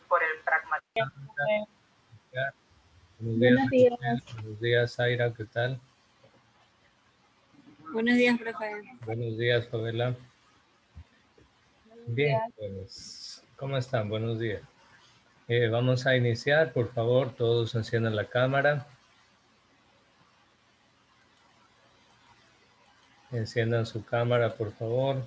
por el pragmatismo. Buenos días. Buenos días. Buenos días, Zaira, ¿qué tal? Buenos días, profe. Buenos días, Fabela. Bien, pues, ¿cómo están? Buenos días. Vamos a iniciar, por favor, todos enciendan la cámara. Enciendan su cámara, por favor.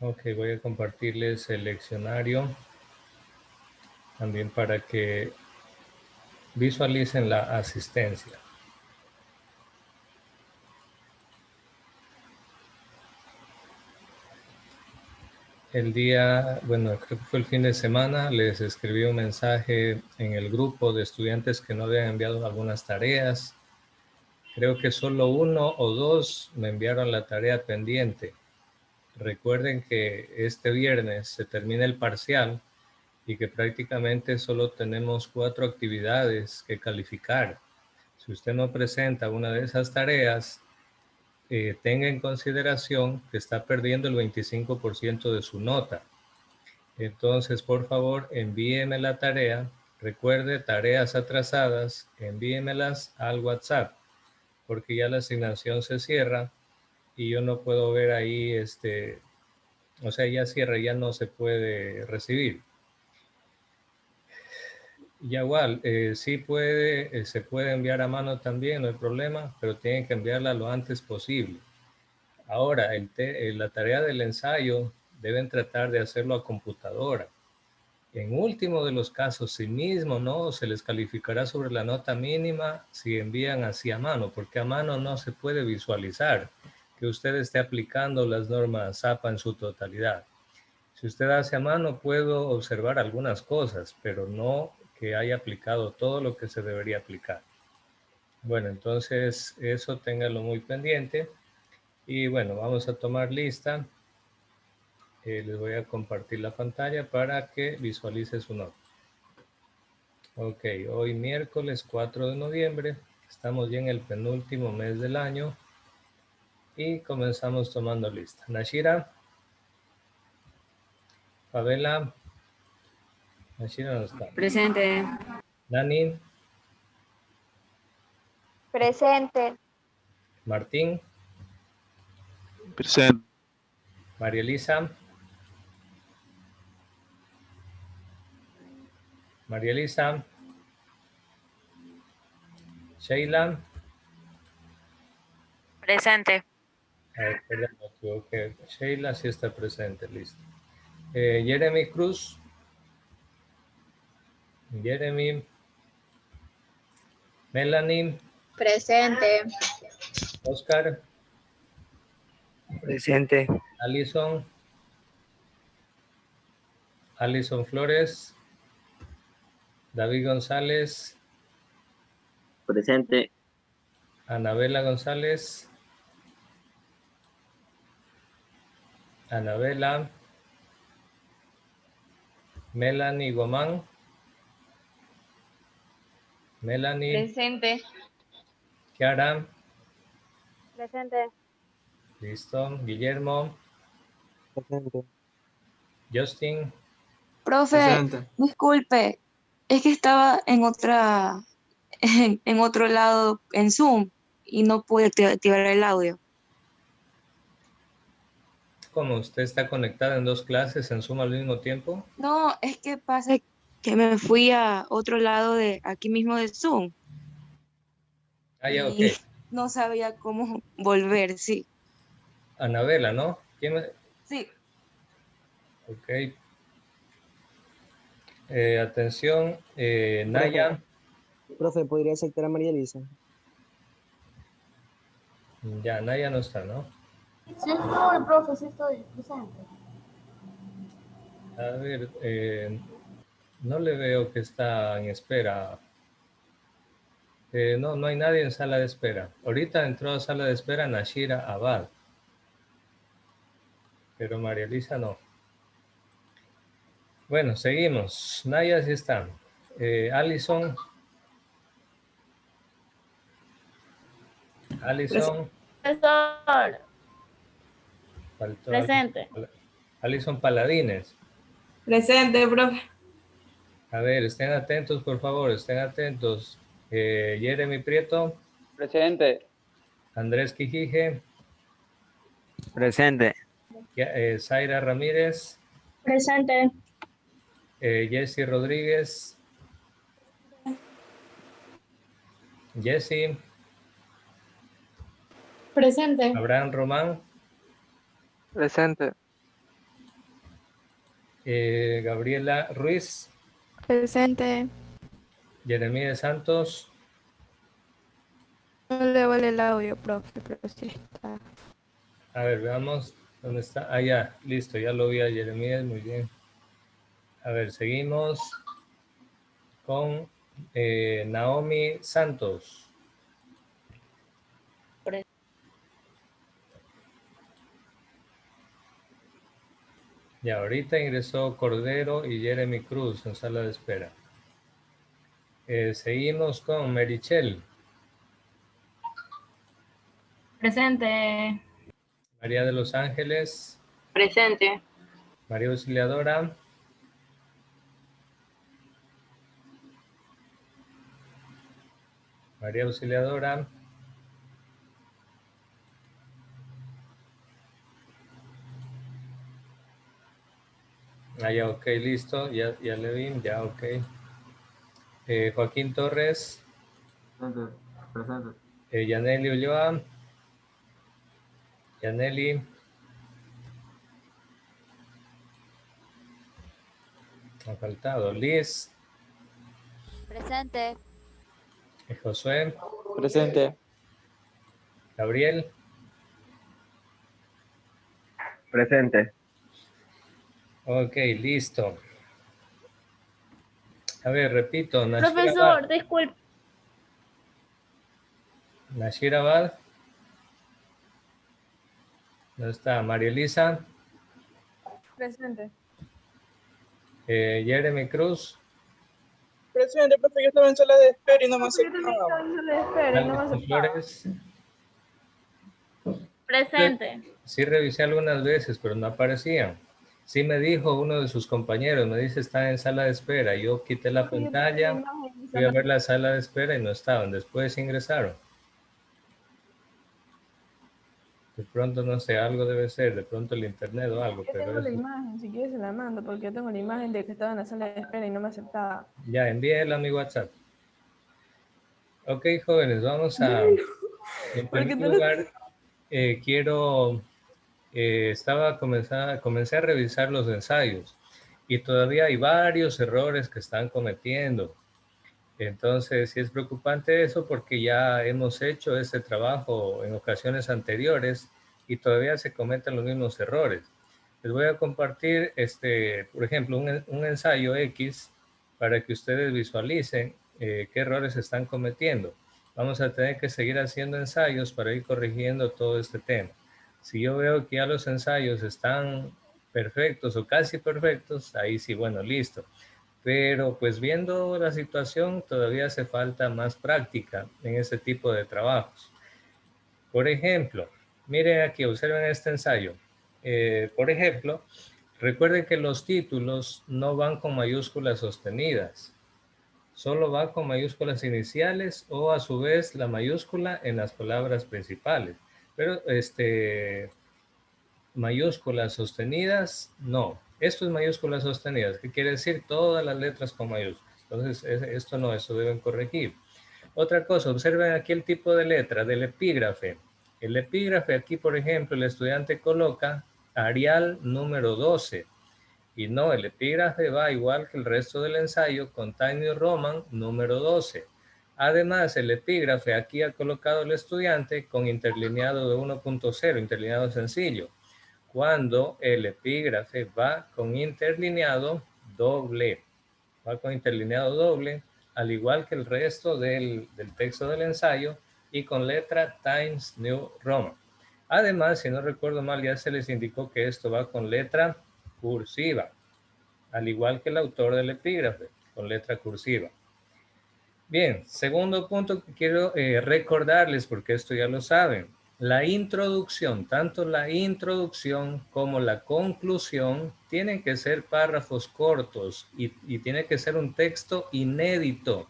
Ok, voy a compartirles el leccionario también para que visualicen la asistencia. El día, bueno, creo que fue el fin de semana, les escribí un mensaje en el grupo de estudiantes que no habían enviado algunas tareas. Creo que solo uno o dos me enviaron la tarea pendiente. Recuerden que este viernes se termina el parcial y que prácticamente solo tenemos 4 actividades que calificar. Si usted no presenta una de esas tareas, tenga en consideración que está perdiendo el 25% de su nota. Entonces, por favor, envíeme la tarea. Recuerde, tareas atrasadas, envíemelas al WhatsApp, porque ya la asignación se cierra y yo no puedo ver ahí, o sea, ya cierra, ya no se puede recibir. Ya igual, sí puede, se puede enviar a mano también, no hay problema, pero tienen que enviarla lo antes posible. Ahora, la tarea del ensayo deben tratar de hacerlo a computadora. En último de los casos, sí mismo, ¿no? Se les calificará sobre la nota mínima si envían así a mano, porque a mano no se puede visualizar que usted esté aplicando las normas APA en su totalidad. Si usted hace a mano, puedo observar algunas cosas, pero no que haya aplicado todo lo que se debería aplicar. Bueno, entonces eso téngalo muy pendiente. Y bueno, vamos a tomar lista. Les voy a compartir la pantalla para que visualice su nota. Ok, hoy miércoles 4 de noviembre. Estamos ya en el penúltimo mes del año. Y comenzamos tomando lista. Nashira. Fabela. Nashira no está. Presente. Dani. Presente. Martín. Presente. María Elisa. María Elisa. Sheila. Presente. Perdón, me equivoqué. Sheila sí está presente, listo. Jeremy Cruz. Jeremy. Melanie. Presente. Oscar. Presente. Alison. Alison Flores. David González. Presente. Anabela González. Anabela. Melanie Gomán. Melanie. Presente. Kiara. Presente. Listo. Guillermo. Presente. Justin. Profe, Presente. disculpe, es que estaba en en otro lado en Zoom y no pude activar el audio. ¿Cómo? ¿Usted está conectada en 2 clases en Zoom al mismo tiempo? No, es que pasa que me fui a otro lado de aquí mismo de Zoom Ah, ya, ok. y no sabía cómo volver, sí. Anabela, ¿no? ¿Quién me... Sí, Ok. Atención, Naya. Profe, ¿podría aceptar a María Elisa? Ya, Naya no está, ¿no? Sí estoy, profe, sí estoy presente. A ver, no le veo que está en espera. No, no hay nadie en sala de espera. Ahorita entró a sala de espera Nashira Abad. Pero María Elisa no. Bueno, seguimos. Naya sí está. Alison. Alison. Profesor, Faltó presente. Alison Paladines. Presente, profe. A ver, estén atentos, por favor, estén atentos. Jeremy Prieto, Presente. Andrés Quijije, Presente. Zaira Ramírez, Presente. Jessy Rodríguez, Jessy, Presente. Abraham Román, Presente. Gabriela Ruiz, Presente. Jeremías Santos, No le vale el audio, profe, pero sí está. a ver, veamos dónde está. Ah, ya, listo, ya lo vi a Jeremías, muy bien. A ver, seguimos con Naomi Santos. Y ahorita ingresó Cordero y Jeremy Cruz en sala de espera. Seguimos con Merichel, Presente. María de los Ángeles, Presente. María Auxiliadora, María Auxiliadora, ah, ya, ok, listo, ya le vi, ya, ok. Joaquín Torres, Presente. Yaneli Ulloa, Yaneli, ha faltado, Liz, Presente. Josué, Presente. Gabriel, Presente. ok, listo. A ver, repito, Profesor, disculpe. Nashir Abad, ¿dónde está? María Elisa, Presente. Jeremy Cruz, Presidente, profe, yo estaba en sala de espera y no me aceptaba. Alison Flores. Presente. Sí revisé algunas veces, pero no aparecían. Sí me dijo uno de sus compañeros, me dice, está en sala de espera. Yo quité la pantalla, fui a ver la sala de espera y no estaban. Después ingresaron. De pronto, no sé, algo debe ser, de pronto el internet o algo. Yo Pero tengo la eso... imagen, si quieres se la mando, porque yo tengo la imagen de que estaba en la sala de espera y no me aceptaba. Ya, envíela a mi WhatsApp. Ok, jóvenes, vamos a... En primer lugar, comencé a revisar los ensayos y todavía hay varios errores que están cometiendo. Entonces, sí es preocupante eso porque ya hemos hecho este trabajo en ocasiones anteriores y todavía se cometen los mismos errores. Les voy a compartir, por ejemplo, un ensayo X para que ustedes visualicen qué errores están cometiendo. Vamos a tener que seguir haciendo ensayos para ir corrigiendo todo este tema. Si yo veo que ya los ensayos están perfectos o casi perfectos, ahí sí, bueno, listo. Pero pues viendo la situación todavía hace falta más práctica en este tipo de trabajos. Por ejemplo, miren aquí, observen este ensayo. Por ejemplo, recuerden que los títulos no van con mayúsculas sostenidas. Solo va con mayúsculas iniciales o a su vez la mayúscula en las palabras principales. Pero mayúsculas sostenidas, no. Esto es mayúsculas sostenidas. ¿Qué quiere decir? Todas las letras con mayúsculas. Entonces, esto no, eso deben corregir. Otra cosa, observen aquí el tipo de letra del epígrafe. El epígrafe aquí, por ejemplo, el estudiante coloca Arial número 12. Y no, el epígrafe va igual que el resto del ensayo con Times New Roman número 12. Además, el epígrafe aquí ha colocado el estudiante con interlineado de 1.0, interlineado sencillo, cuando el epígrafe va con interlineado doble. Va con interlineado doble, al igual que el resto del texto del ensayo y con letra Times New Roman. Además, si no recuerdo mal, ya se les indicó que esto va con letra cursiva, al igual que el autor del epígrafe, con letra cursiva. Bien, segundo punto que quiero recordarles, porque esto ya lo saben. la introducción, tanto la introducción como la conclusión, tienen que ser párrafos cortos y tiene que ser un texto inédito.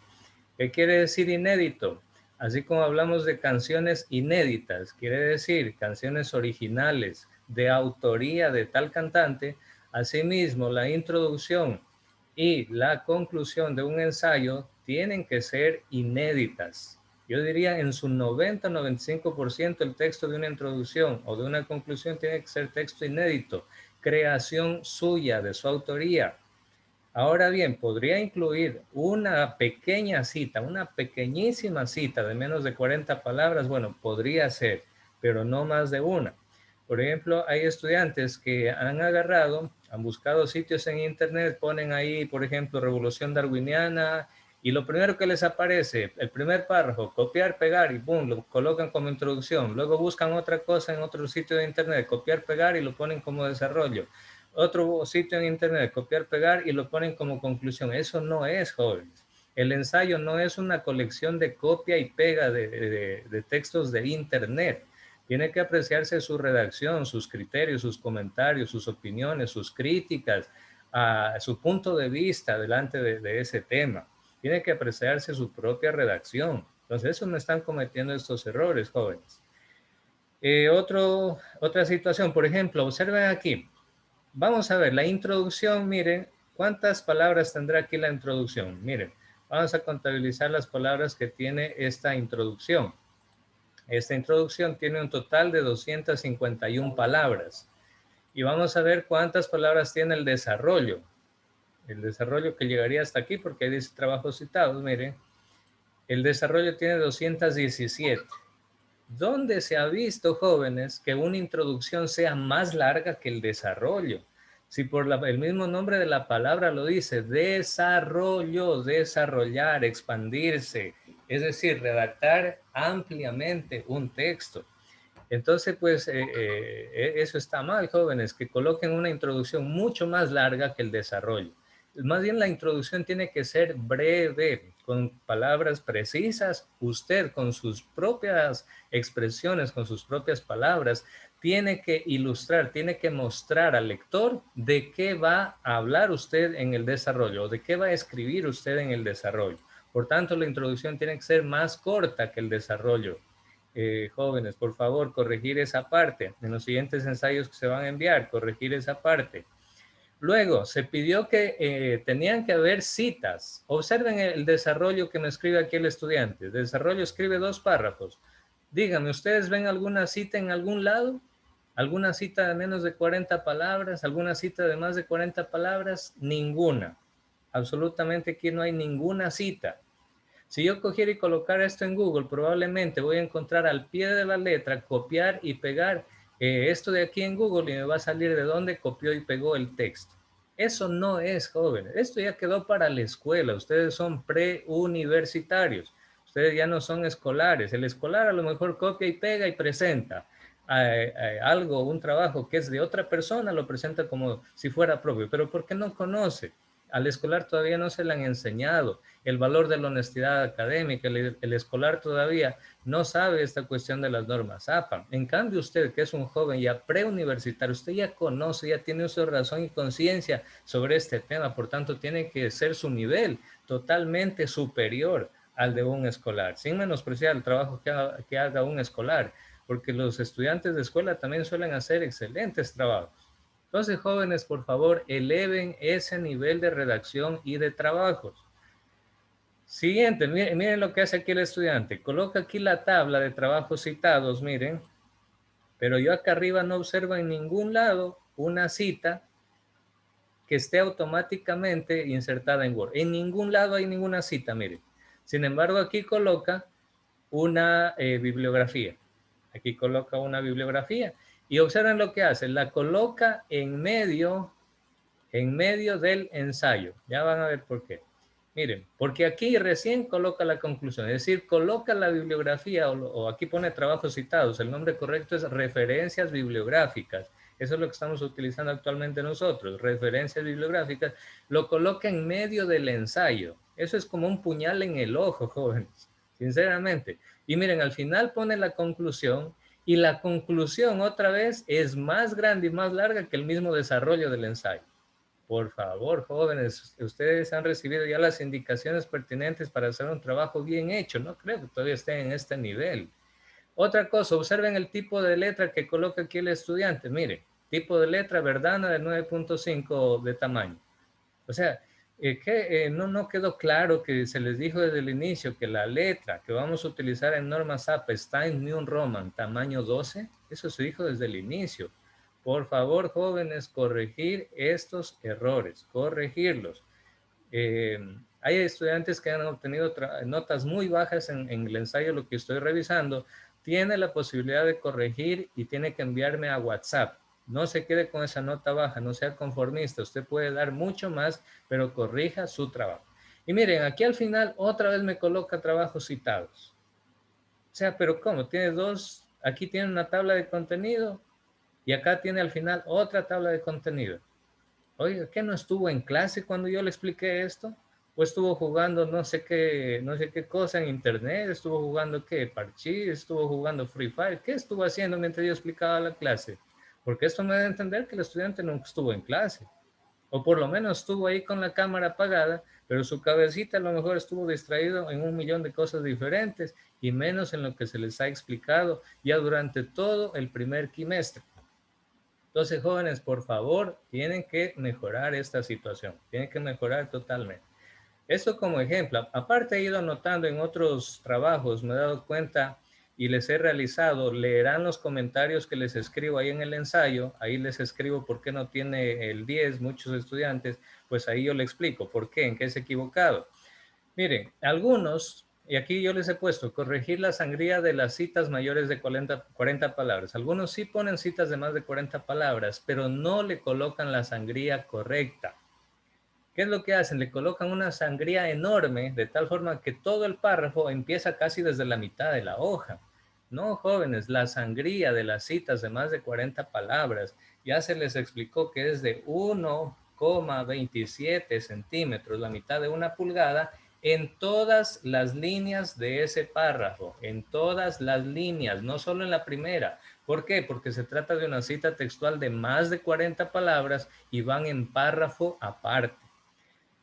¿Qué quiere decir inédito? Así como hablamos de canciones inéditas, quiere decir canciones originales de autoría de tal cantante. Asimismo, la introducción y la conclusión de un ensayo tienen que ser inéditas. Yo diría en su 90-95% el texto de una introducción o de una conclusión tiene que ser texto inédito, creación suya, de su autoría. Ahora bien, podría incluir una pequeña cita, una pequeñísima cita de menos de 40 palabras. Bueno, podría ser, pero no más de una. Por ejemplo, hay estudiantes que han agarrado, han buscado sitios en internet, ponen ahí, por ejemplo, Revolución Darwiniana, y lo primero que les aparece, el primer párrafo, copiar, pegar, y boom, lo colocan como introducción. Luego buscan otra cosa en otro sitio de internet, copiar, pegar, y lo ponen como desarrollo. Otro sitio en internet, copiar, pegar, y lo ponen como conclusión. Eso no es, jóvenes. El ensayo no es una colección de copia y pega de textos de internet. Tiene que apreciarse su redacción, sus criterios, sus comentarios, sus opiniones, sus críticas, su punto de vista delante de ese tema. Tiene que apreciarse su propia redacción. Entonces, eso no están cometiendo estos errores, jóvenes. Otra situación, por ejemplo, observen aquí. Vamos a ver, la introducción, miren, ¿cuántas palabras tendrá aquí la introducción? Miren, vamos a contabilizar las palabras que tiene esta introducción. Esta introducción tiene un total de 251 palabras. Y vamos a ver cuántas palabras tiene el desarrollo. El desarrollo que llegaría hasta aquí, porque ahí dice trabajos citados, miren. El desarrollo tiene 217. ¿Dónde se ha visto, jóvenes, que una introducción sea más larga que el desarrollo? Si por el mismo nombre de la palabra lo dice, desarrollo, desarrollar, expandirse, es decir, redactar ampliamente un texto. Entonces, pues, eso está mal, jóvenes, que coloquen una introducción mucho más larga que el desarrollo. Más bien la introducción tiene que ser breve, con palabras precisas. Usted con sus propias expresiones, con sus propias palabras, tiene que ilustrar, tiene que mostrar al lector de qué va a hablar usted en el desarrollo, o de qué va a escribir usted en el desarrollo. Por tanto, la introducción tiene que ser más corta que el desarrollo. Jóvenes, por favor, corregir esa parte. En los siguientes ensayos que se van a enviar, corregir esa parte. Luego, se pidió que tenían que haber citas. Observen el desarrollo que me escribe aquí el estudiante. El desarrollo escribe 2 párrafos. Díganme, ¿ustedes ven alguna cita en algún lado? ¿Alguna cita de menos de 40 palabras? ¿Alguna cita de más de 40 palabras? Ninguna. Absolutamente aquí no hay ninguna cita. Si yo cogiera y colocara esto en Google, probablemente voy a encontrar al pie de la letra, copiar y pegar esto de aquí en Google y me va a salir de dónde copió y pegó el texto. Eso no es, jóvenes. Esto ya quedó para la escuela. Ustedes son preuniversitarios. Ustedes ya no son escolares. El escolar a lo mejor copia y pega y presenta algo, un trabajo que es de otra persona, lo presenta como si fuera propio. Pero ¿por qué no conoce? Al escolar todavía no se le han enseñado el valor de la honestidad académica. El escolar todavía no sabe esta cuestión de las normas APA. En cambio, usted, que es un joven ya preuniversitario, usted ya conoce, ya tiene uso de razón y conciencia sobre este tema. Por tanto, tiene que ser su nivel totalmente superior al de un escolar, sin menospreciar el trabajo que haga un escolar, porque los estudiantes de escuela también suelen hacer excelentes trabajos. Entonces, jóvenes, por favor, eleven ese nivel de redacción y de trabajos. Siguiente, miren lo que hace aquí el estudiante. Coloca aquí la tabla de trabajos citados, miren. Pero yo acá arriba no observo en ningún lado una cita que esté automáticamente insertada en Word. En ningún lado hay ninguna cita, miren. Sin embargo, aquí coloca una bibliografía. Aquí coloca una bibliografía. Y observen lo que hace, la coloca en medio del ensayo. Ya van a ver por qué. Miren, porque aquí recién coloca la conclusión, es decir, coloca la bibliografía o aquí pone trabajos citados. El nombre correcto es referencias bibliográficas. Eso es lo que estamos utilizando actualmente nosotros, referencias bibliográficas. Lo coloca en medio del ensayo. Eso es como un puñal en el ojo, jóvenes, sinceramente. Y miren, al final pone la conclusión Y la conclusión otra vez es más grande y más larga que el mismo desarrollo del ensayo. Por favor, jóvenes, ustedes han recibido ya las indicaciones pertinentes para hacer un trabajo bien hecho. No creo que todavía estén en este nivel. Otra cosa, observen el tipo de letra que coloca aquí el estudiante. Mire, tipo de letra Verdana de 9.5 de tamaño. O sea, no quedó claro que se les dijo desde el inicio que la letra que vamos a utilizar en normas APA está en New Roman, tamaño 12. Eso se dijo desde el inicio. Por favor, jóvenes, corregir estos errores, corregirlos. Hay estudiantes que han obtenido notas muy bajas en el ensayo, lo que estoy revisando. Tiene la posibilidad de corregir y tiene que enviarme a WhatsApp. No se quede con esa nota baja, no sea conformista. Usted puede dar mucho más, pero corrija su trabajo. Y miren, aquí al final otra vez me coloca trabajos citados. O sea, pero ¿cómo? Tiene dos, aquí tiene una tabla de contenido y acá tiene al final otra tabla de contenido. Oiga, ¿qué no estuvo en clase cuando yo le expliqué esto? ¿O estuvo jugando no sé qué cosa en internet? ¿Estuvo jugando qué? Parchís, ¿estuvo jugando Free Fire? ¿Qué estuvo haciendo mientras yo explicaba la clase? Porque esto me da a entender que el estudiante no estuvo en clase. O por lo menos estuvo ahí con la cámara apagada, pero su cabecita a lo mejor estuvo distraído en 1.000.000 de cosas diferentes y menos en lo que se les ha explicado ya durante todo el primer quimestre. Entonces, jóvenes, por favor, tienen que mejorar esta situación. Tienen que mejorar totalmente. Esto como ejemplo. Aparte he ido anotando en otros trabajos, me he dado cuenta y les he realizado. Leerán los comentarios que les escribo ahí en el ensayo. Ahí les escribo por qué no tiene el 10 muchos estudiantes. Pues ahí yo le explico por qué, en qué es equivocado. Miren, algunos, y aquí yo les he puesto, corregir la sangría de las citas mayores de 40 palabras. Algunos sí ponen citas de más de 40 palabras, pero no le colocan la sangría correcta. ¿Qué es lo que hacen? Le colocan una sangría enorme, de tal forma que todo el párrafo empieza casi desde la mitad de la hoja. No, jóvenes, la sangría de las citas de más de 40 palabras, ya se les explicó que es de 1,27 centímetros, la mitad de 1 pulgada, en todas las líneas de ese párrafo, en todas las líneas, no solo en la primera. ¿Por qué? Porque se trata de una cita textual de más de 40 palabras y van en párrafo aparte.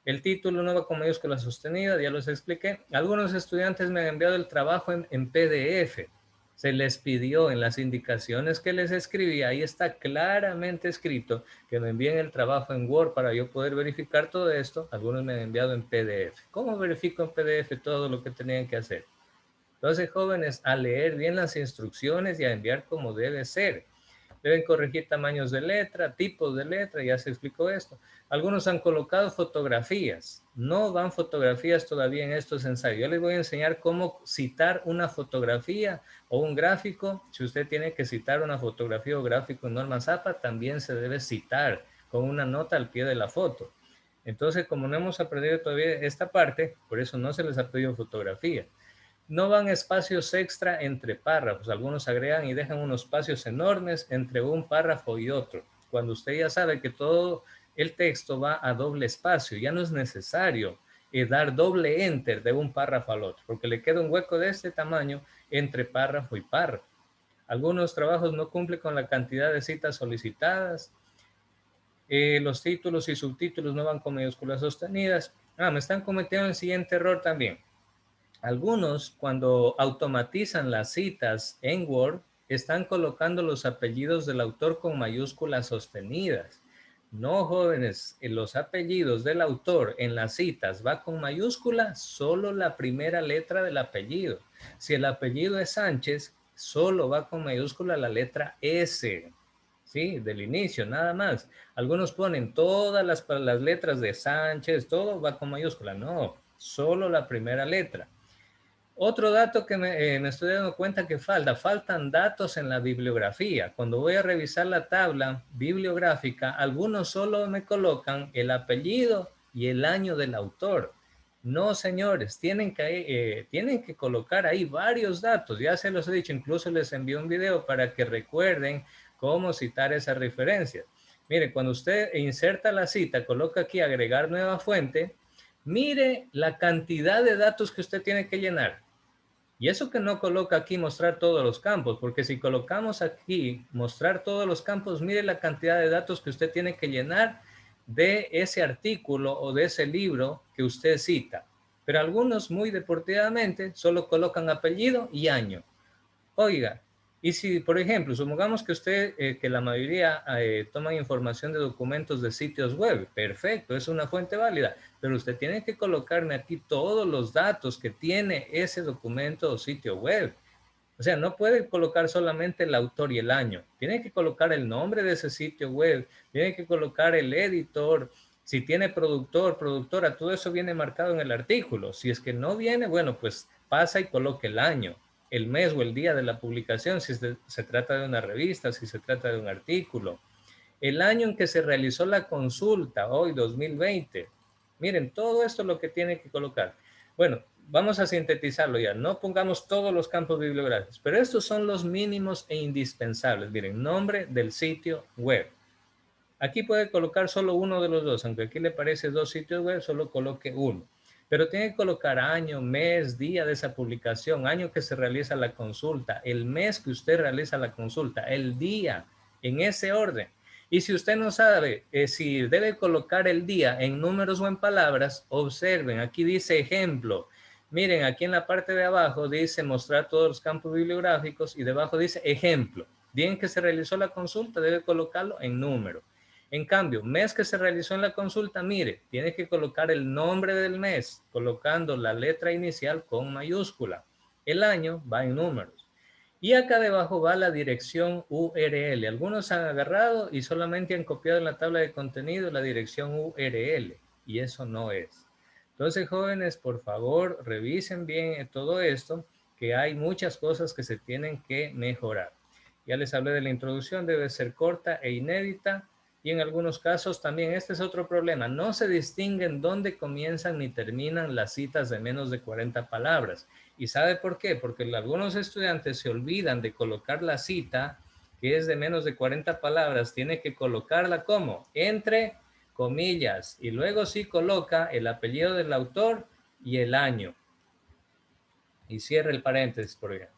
El título no va con mayúscula sostenida, ya los expliqué. Algunos estudiantes me han enviado el trabajo en PDF. Se les pidió en las indicaciones que les escribí, ahí está claramente escrito que me envíen el trabajo en Word para yo poder verificar todo esto. Algunos me han enviado en PDF. ¿Cómo verifico en PDF todo lo que tenían que hacer? Entonces, jóvenes, a leer bien las instrucciones y a enviar como debe ser. Deben corregir tamaños de letra, tipos de letra, ya se explicó esto. Algunos han colocado fotografías. No van fotografías todavía en estos ensayos. Yo les voy a enseñar cómo citar una fotografía o un gráfico. Si usted tiene que citar una fotografía o gráfico en normas APA, también se debe citar con una nota al pie de la foto. Entonces, como no hemos aprendido todavía esta parte, por eso no se les ha pedido fotografía. No van espacios extra entre párrafos. Algunos agregan y dejan unos espacios enormes entre un párrafo y otro. Cuando usted ya sabe que todo el texto va a doble espacio, ya no es necesario dar doble enter de un párrafo al otro, porque le queda un hueco de este tamaño entre párrafo y párrafo. Algunos trabajos no cumplen con la cantidad de citas solicitadas. Los títulos y subtítulos no van con mayúsculas sostenidas. Me están cometiendo el siguiente error también. Algunos, cuando automatizan las citas en Word, están colocando los apellidos del autor con mayúsculas sostenidas. No, jóvenes, los apellidos del autor en las citas va con mayúscula solo la primera letra del apellido. Si el apellido es Sánchez, solo va con mayúscula la letra S, ¿sí? Del inicio, nada más. Algunos ponen todas las letras de Sánchez, todo va con mayúscula. No, solo la primera letra. Otro dato que me estoy dando cuenta que faltan datos en la bibliografía. Cuando voy a revisar la tabla bibliográfica, algunos solo me colocan el apellido y el año del autor. No, señores, tienen que colocar ahí varios datos. Ya se los he dicho, incluso les envío un video para que recuerden cómo citar esas referencias. Mire, cuando usted inserta la cita, coloca aquí agregar nueva fuente. Mire la cantidad de datos que usted tiene que llenar. Y eso que no coloca aquí mostrar todos los campos, porque si colocamos aquí mostrar todos los campos, mire la cantidad de datos que usted tiene que llenar de ese artículo o de ese libro que usted cita. Pero algunos muy deportivamente solo colocan apellido y año. Oiga, y si, por ejemplo, supongamos que usted, que la mayoría toman información de documentos de sitios web, perfecto, es una fuente válida, pero usted tiene que colocarme aquí todos los datos que tiene ese documento o sitio web. O sea, no puede colocar solamente el autor y el año, tiene que colocar el nombre de ese sitio web, tiene que colocar el editor, si tiene productor, productora, todo eso viene marcado en el artículo. Si es que no viene, bueno, pues pasa y coloque el año, el mes o el día de la publicación, si se trata de una revista, si se trata de un artículo. El año en que se realizó la consulta, hoy 2020. Miren, todo esto es lo que tiene que colocar. Bueno, vamos a sintetizarlo ya. No pongamos todos los campos bibliográficos, pero estos son los mínimos e indispensables. Miren, nombre del sitio web. Aquí puede colocar solo uno de los dos, aunque aquí le parece 2 sitios web, solo coloque uno. Pero tiene que colocar año, mes, día de esa publicación, año que se realiza la consulta, el mes que usted realiza la consulta, el día, en ese orden. Y si usted no sabe si debe colocar el día en números o en palabras, observen, aquí dice ejemplo. Miren, aquí en la parte de abajo dice mostrar todos los campos bibliográficos y debajo dice ejemplo. Día en que se realizó la consulta, debe colocarlo en número. En cambio, mes que se realizó en la consulta, mire, tiene que colocar el nombre del mes, colocando la letra inicial con mayúscula. El año va en números. Y acá debajo va la dirección URL. Algunos han agarrado y solamente han copiado en la tabla de contenido la dirección URL. Y eso no es. Entonces, jóvenes, por favor, revisen bien todo esto, que hay muchas cosas que se tienen que mejorar. Ya les hablé de la introducción, debe ser corta e inédita. Y en algunos casos también, este es otro problema, no se distinguen dónde comienzan ni terminan las citas de menos de 40 palabras. ¿Y sabe por qué? Porque algunos estudiantes se olvidan de colocar la cita, que es de menos de 40 palabras, tiene que colocarla como entre comillas, y luego sí coloca el apellido del autor y el año. Y cierra el paréntesis, por ejemplo.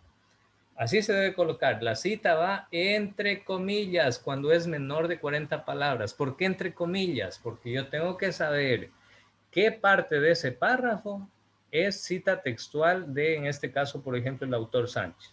Así se debe colocar. La cita va entre comillas cuando es menor de 40 palabras. ¿Por qué entre comillas? Porque yo tengo que saber qué parte de ese párrafo es cita textual de, en este caso, por ejemplo, el autor Sánchez.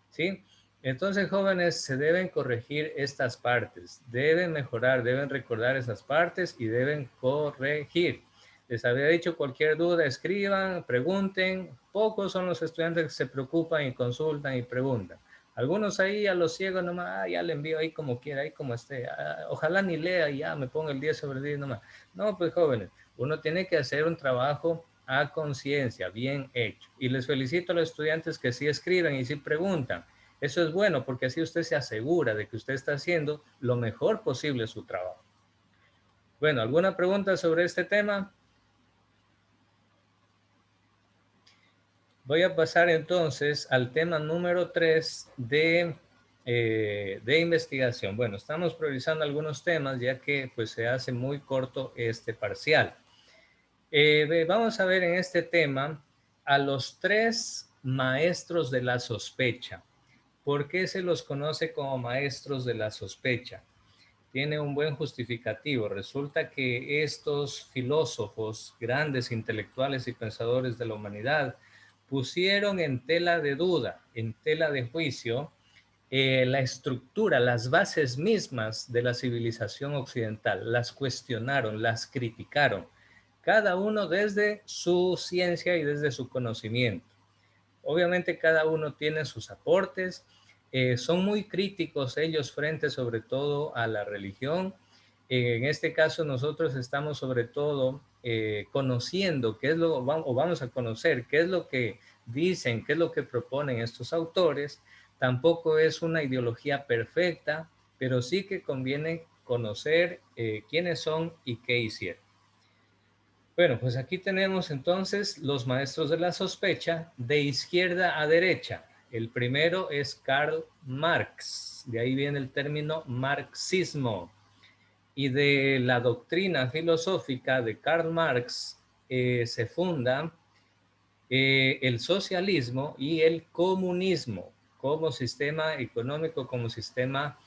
¿Sí? Entonces, jóvenes, se deben corregir estas partes. Deben mejorar, deben recordar esas partes y deben corregir. Les había dicho, cualquier duda, escriban, pregunten. Pocos son los estudiantes que se preocupan y consultan y preguntan. Algunos ahí a los ciegos nomás, ya le envío ahí como quiera, ahí como esté. Ojalá ni lea y ya me ponga el 10 sobre 10 nomás. No, pues jóvenes, uno tiene que hacer un trabajo a conciencia, bien hecho. Y les felicito a los estudiantes que sí escriben y sí preguntan. Eso es bueno porque así usted se asegura de que usted está haciendo lo mejor posible su trabajo. Bueno, ¿alguna pregunta sobre este tema? Voy a pasar entonces al tema número 3 de investigación. Bueno, estamos priorizando algunos temas ya que pues se hace muy corto este parcial. Vamos a ver en este tema a los 3 maestros de la sospecha. ¿Por qué se los conoce como maestros de la sospecha? Tiene un buen justificativo. Resulta que estos filósofos, grandes intelectuales y pensadores de la humanidad, pusieron en tela de duda, en tela de juicio, la estructura, las bases mismas de la civilización occidental. Las cuestionaron, las criticaron, cada uno desde su ciencia y desde su conocimiento. Obviamente cada uno tiene sus aportes, son muy críticos ellos frente sobre todo a la religión. En este caso nosotros estamos sobre todo conociendo qué es lo, o vamos a conocer qué es lo que dicen, qué es lo que proponen estos autores. Tampoco es una ideología perfecta, pero sí que conviene conocer quiénes son y qué hicieron. Bueno, pues aquí tenemos entonces los maestros de la sospecha de izquierda a derecha. El primero es Karl Marx, de ahí viene el término marxismo. Y de la doctrina filosófica de Karl Marx se funda el socialismo y el comunismo como sistema económico, como sistema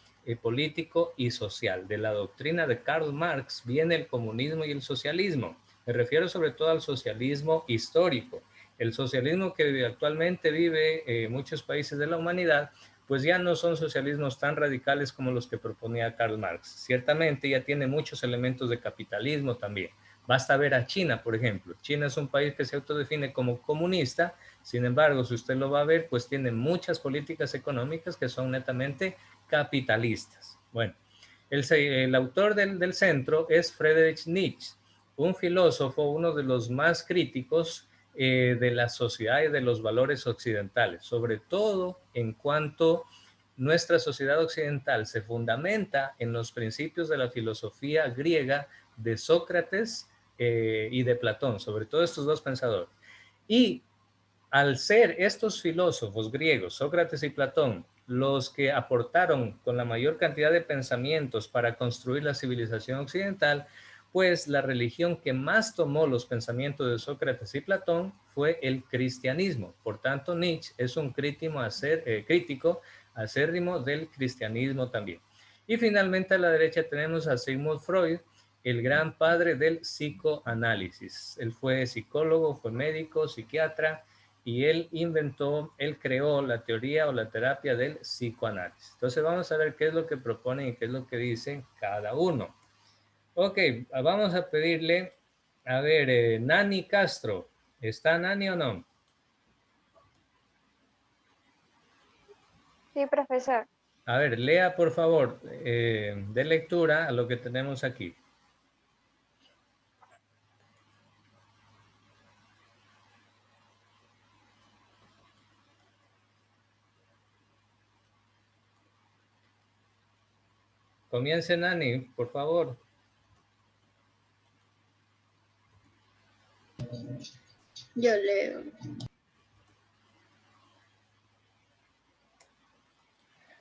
político y social. De la doctrina de Karl Marx viene el comunismo y el socialismo. Me refiero sobre todo al socialismo histórico. El socialismo que actualmente vive muchos países de la humanidad, pues ya no son socialismos tan radicales como los que proponía Karl Marx. Ciertamente ya tiene muchos elementos de capitalismo también. Basta ver a China, por ejemplo. China es un país que se autodefine como comunista, sin embargo, si usted lo va a ver, pues tiene muchas políticas económicas que son netamente capitalistas. Bueno, el autor del centro es Friedrich Nietzsche, un filósofo, uno de los más críticos de la sociedad y de los valores occidentales, sobre todo en cuanto nuestra sociedad occidental se fundamenta en los principios de la filosofía griega de Sócrates y de Platón, sobre todo estos dos pensadores. Y al ser estos filósofos griegos, Sócrates y Platón, los que aportaron con la mayor cantidad de pensamientos para construir la civilización occidental, pues la religión que más tomó los pensamientos de Sócrates y Platón fue el cristianismo. Por tanto, Nietzsche es un crítico acérrimo del cristianismo también. Y finalmente a la derecha tenemos a Sigmund Freud, el gran padre del psicoanálisis. Él fue psicólogo, fue médico, psiquiatra, y él creó la teoría o la terapia del psicoanálisis. Entonces vamos a ver qué es lo que proponen y qué es lo que dicen cada uno. Ok, vamos a pedirle, a ver, Nani Castro. ¿Está Nani o no? Sí, profesor. A ver, lea por favor, de lectura a lo que tenemos aquí. Comience, Nani, por favor. Yo leo.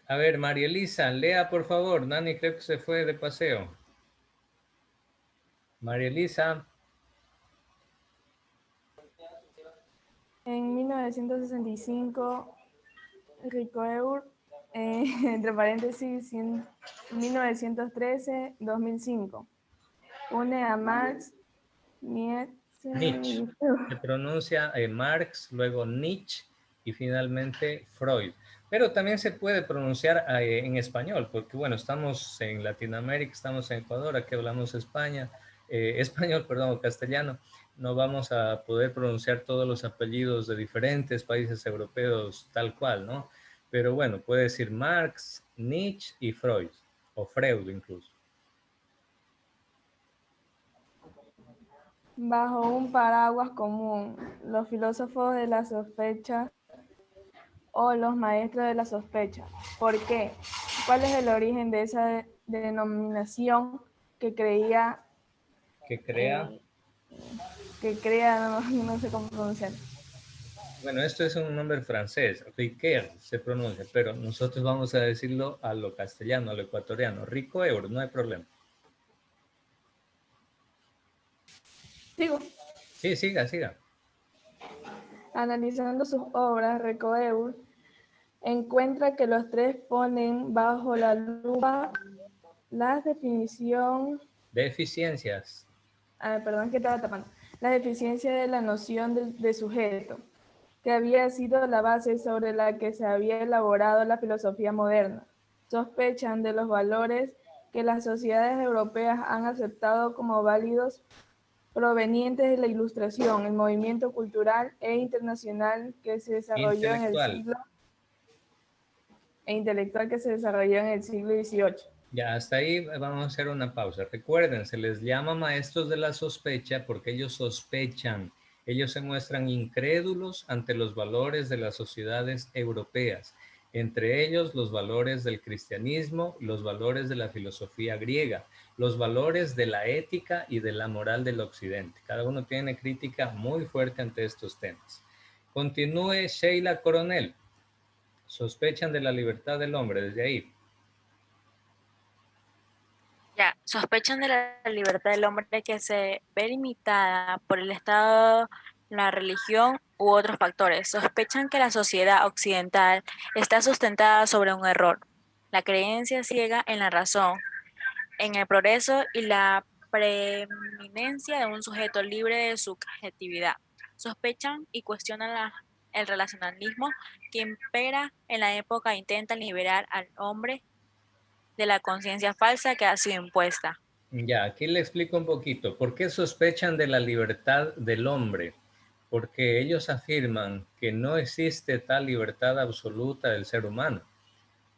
A ver, María Elisa, lea por favor. Nani creo que se fue de paseo. María Elisa. En 1965, Ricoeur, entre paréntesis, 1913-2005, une a Marx, Nietzsche. Se pronuncia Marx, luego Nietzsche y finalmente Freud. Pero también se puede pronunciar en español, porque bueno, estamos en Latinoamérica, estamos en Ecuador, aquí hablamos español, perdón, castellano. No vamos a poder pronunciar todos los apellidos de diferentes países europeos tal cual, ¿no? Pero bueno, puede decir Marx, Nietzsche y Freud, o Freud incluso. Bajo un paraguas común, los filósofos de la sospecha o los maestros de la sospecha. ¿Por qué? ¿Cuál es el origen de esa denominación que crea, no sé cómo pronunciar? Bueno, esto es un nombre francés, Ricoeur se pronuncia, pero nosotros vamos a decirlo a lo castellano, a lo ecuatoriano. Ricoeur, no hay problema. ¿Sigo? Sí, siga. Analizando sus obras, Ricoeur encuentra que los tres ponen bajo la lupa la deficiencias. Perdón que estaba tapando. La deficiencia de la noción de sujeto, que había sido la base sobre la que se había elaborado la filosofía moderna. Sospechan de los valores que las sociedades europeas han aceptado como válidos provenientes de la Ilustración, el movimiento cultural e internacional que se desarrolló en el siglo intelectual que se desarrolló en el siglo XVIII. Ya, hasta ahí vamos a hacer una pausa. Recuerden, se les llama maestros de la sospecha porque ellos sospechan, ellos se muestran incrédulos ante los valores de las sociedades europeas, entre ellos los valores del cristianismo, los valores de la filosofía griega, los valores de la ética y de la moral del occidente. Cada uno tiene crítica muy fuerte ante estos temas. Continúe Sheila Coronel. Sospechan de la libertad del hombre, desde ahí. Ya, sospechan de la libertad del hombre que se ve limitada por el Estado, la religión u otros factores. Sospechan que la sociedad occidental está sustentada sobre un error, la creencia ciega en la razón, en el progreso y la preeminencia de un sujeto libre de subjetividad. Sospechan y cuestionan el relacionalismo que impera en la época e intentan liberar al hombre de la conciencia falsa que ha sido impuesta. Ya, aquí le explico un poquito. ¿Por qué sospechan de la libertad del hombre? Porque ellos afirman que no existe tal libertad absoluta del ser humano.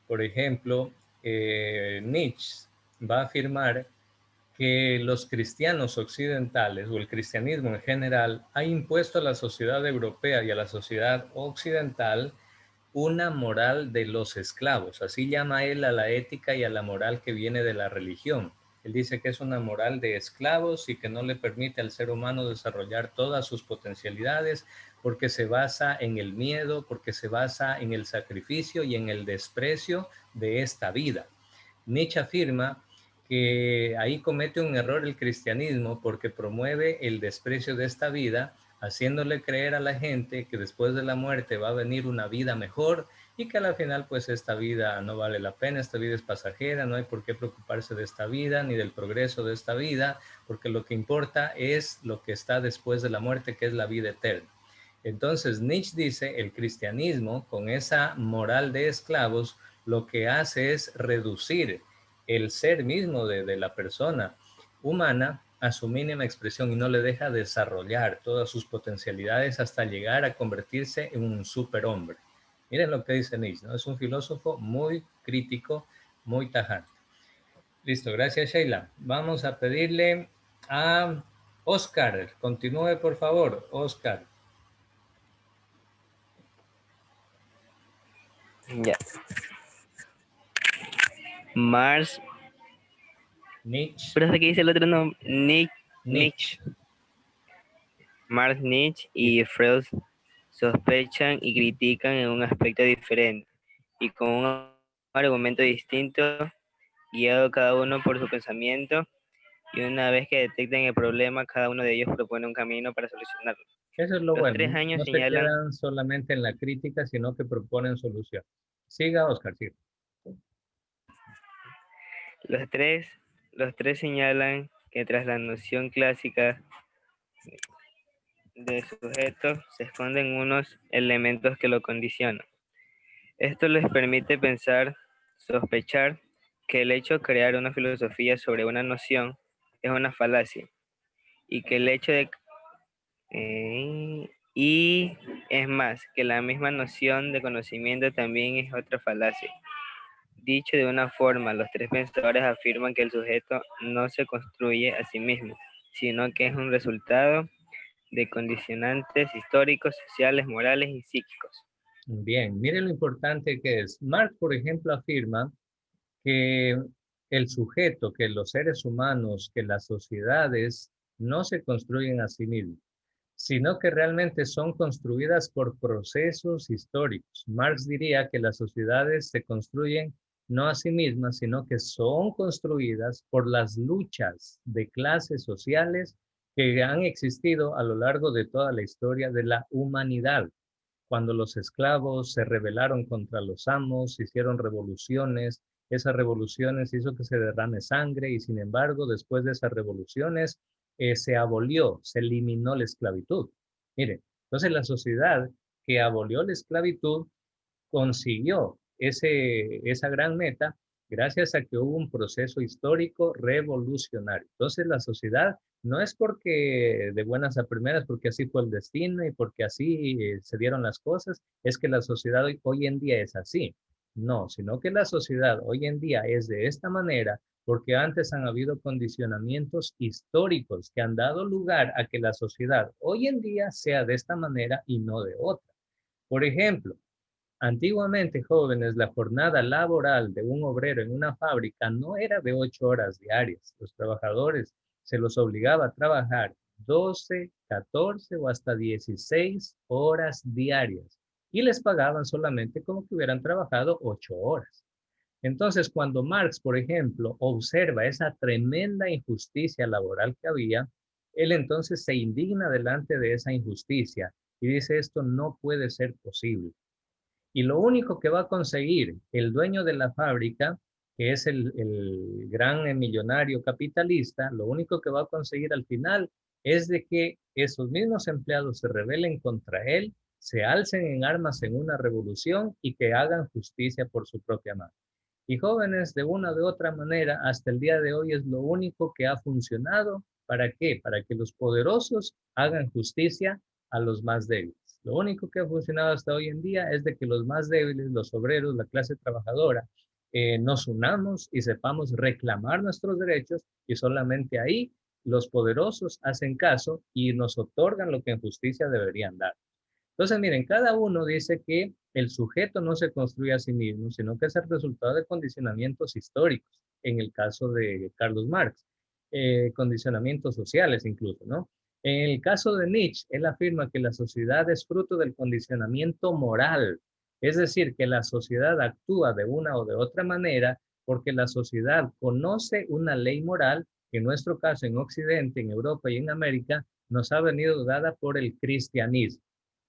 Por ejemplo, Nietzsche va a afirmar que los cristianos occidentales o el cristianismo en general ha impuesto a la sociedad europea y a la sociedad occidental una moral de los esclavos. Así llama él a la ética y a la moral que viene de la religión. Él dice que es una moral de esclavos y que no le permite al ser humano desarrollar todas sus potencialidades porque se basa en el miedo, porque se basa en el sacrificio y en el desprecio de esta vida. Nietzsche afirma que ahí comete un error el cristianismo porque promueve el desprecio de esta vida, haciéndole creer a la gente que después de la muerte va a venir una vida mejor y que al final pues esta vida no vale la pena, esta vida es pasajera, no hay por qué preocuparse de esta vida ni del progreso de esta vida, porque lo que importa es lo que está después de la muerte, que es la vida eterna. Entonces Nietzsche dice, el cristianismo con esa moral de esclavos lo que hace es reducir el ser mismo de la persona humana a su mínima expresión y no le deja desarrollar todas sus potencialidades hasta llegar a convertirse en un superhombre. Miren lo que dice Nietzsche, ¿no? Es un filósofo muy crítico, muy tajante. Listo, gracias Sheila. Vamos a pedirle a Oscar. Continúe, por favor, Oscar. Ya. Mars. Nietzsche. Pero hasta que dice el otro nombre. Nietzsche. Mars, Nietzsche y Freud sospechan y critican en un aspecto diferente y con un argumento distinto, guiado cada uno por su pensamiento, y una vez que detectan el problema, cada uno de ellos propone un camino para solucionarlo. Eso es lo Los bueno. 3 años No señalan, se quedan solamente en la crítica, sino que proponen solución. Siga, Oscar, siga. los tres señalan que tras la noción clásica de sujeto se esconden unos elementos que lo condicionan. Esto les permite pensar, sospechar que el hecho de crear una filosofía sobre una noción es una falacia y que el hecho de y es más, que la misma noción de conocimiento también es otra falacia. Dicho de una forma, los tres pensadores afirman que el sujeto no se construye a sí mismo, sino que es un resultado de condicionantes históricos, sociales, morales y psíquicos. Bien, miren lo importante que es. Marx, por ejemplo, afirma que el sujeto, que los seres humanos, que las sociedades no se construyen a sí mismos, sino que realmente son construidas por procesos históricos. Marx diría que las sociedades se construyen no a sí mismas, sino que son construidas por las luchas de clases sociales que han existido a lo largo de toda la historia de la humanidad. Cuando los esclavos se rebelaron contra los amos, hicieron revoluciones, esas revoluciones hizo que se derrame sangre y sin embargo, después de esas revoluciones, se abolió, se eliminó la esclavitud. Miren, entonces la sociedad que abolió la esclavitud consiguió esa gran meta gracias a que hubo un proceso histórico revolucionario. Entonces la sociedad no es porque de buenas a primeras, porque así fue el destino y porque así se dieron las cosas, es que la sociedad hoy en día es así. No, sino que la sociedad hoy en día es de esta manera porque antes han habido condicionamientos históricos que han dado lugar a que la sociedad hoy en día sea de esta manera y no de otra. Por ejemplo, antiguamente, jóvenes, la jornada laboral de un obrero en una fábrica no era de 8 horas diarias. Los trabajadores se los obligaba a trabajar 12, 14 o hasta 16 horas diarias y les pagaban solamente como que hubieran trabajado 8 horas. Entonces, cuando Marx, por ejemplo, observa esa tremenda injusticia laboral que había, él entonces se indigna delante de esa injusticia y dice esto no puede ser posible. Y lo único que va a conseguir el dueño de la fábrica, que es el gran millonario capitalista, lo único que va a conseguir al final es de que esos mismos empleados se rebelen contra él, se alcen en armas en una revolución y que hagan justicia por su propia mano. Y jóvenes, de una u otra manera, hasta el día de hoy es lo único que ha funcionado. ¿Para qué? Para que los poderosos hagan justicia a los más débiles. Lo único que ha funcionado hasta hoy en día es de que los más débiles, los obreros, la clase trabajadora, nos unamos y sepamos reclamar nuestros derechos y solamente ahí los poderosos hacen caso y nos otorgan lo que en justicia deberían dar. Entonces, miren, cada uno dice que el sujeto no se construye a sí mismo, sino que es el resultado de condicionamientos históricos, en el caso de Carlos Marx, condicionamientos sociales incluso, ¿no? En el caso de Nietzsche, él afirma que la sociedad es fruto del condicionamiento moral, es decir, que la sociedad actúa de una o de otra manera porque la sociedad conoce una ley moral, que en nuestro caso en Occidente, en Europa y en América, nos ha venido dada por el cristianismo.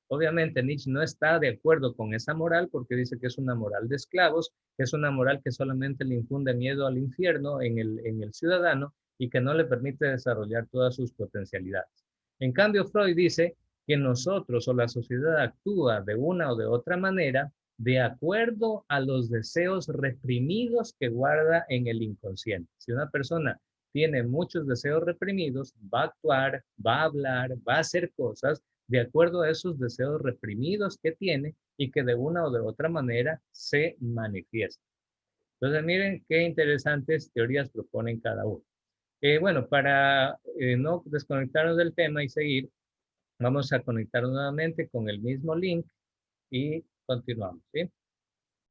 Obviamente Nietzsche no está de acuerdo con esa moral porque dice que es una moral de esclavos, que es una moral que solamente le infunde miedo al infierno en el ciudadano y que no le permite desarrollar todas sus potencialidades. En cambio, Freud dice que nosotros o la sociedad actúa de una o de otra manera de acuerdo a los deseos reprimidos que guarda en el inconsciente. Si una persona tiene muchos deseos reprimidos, va a actuar, va a hablar, va a hacer cosas de acuerdo a esos deseos reprimidos que tiene y que de una o de otra manera se manifiestan. Entonces, miren qué interesantes teorías proponen cada uno. Bueno, para no desconectarnos del tema y seguir, vamos a conectarnos nuevamente con el mismo link y continuamos, ¿sí?